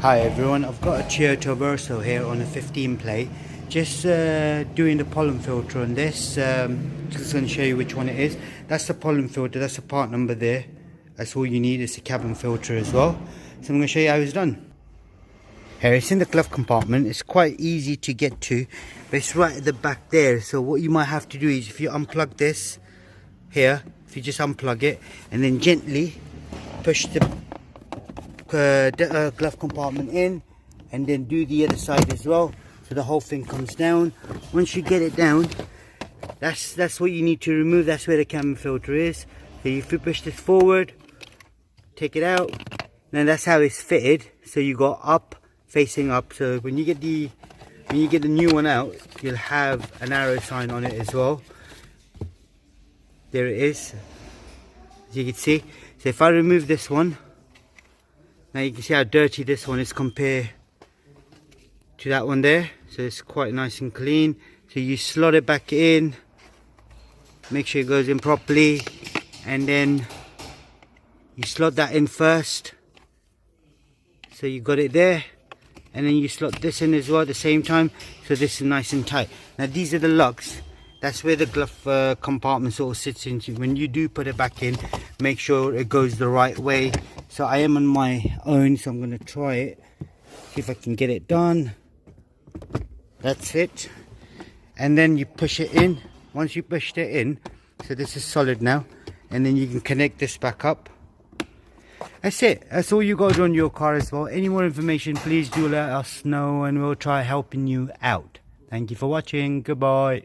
Hi everyone, I've got a Toyota Verso here on a 15 plate. Just doing the pollen filter on this. Just going to show you which one it is. That's the pollen filter, that's the part number there. That's all you need, it's a cabin filter as well. So I'm going to show you how it's done. Here, it's in the glove compartment. It's quite easy to get to, but it's right at the back there. So what you might have to do is, if you unplug this here, if you just unplug it and then gently push the glove compartment in, and then do the other side as well, so the whole thing comes down. Once you get it down, that's what you need to remove. That's where the cabin filter is. So if you push this forward, take it out, then that's how it's fitted. So you got up, facing up. So when you get the new one out, you'll have an arrow sign on it as well. There it is, as you can see. So if I remove this one, now you can see how dirty this one is compared to that one there. So it's quite nice and clean. So you slot it back in, make sure it goes in properly, and then you slot that in first. So you got it there, and then you slot this in as well at the same time, so this is nice and tight. Now these are the lugs. That's where the glove compartment sort of sits into. When you do put it back in, make sure it goes the right way. So I am on my own, so I'm going to try it, see if I can get it done. That's it. And then you push it in. Once you pushed it in, so this is solid now, and then you can connect this back up. That's it. That's all you got to do on your car as well. Any more information, please do let us know, and we'll try helping you out. Thank you for watching. Goodbye.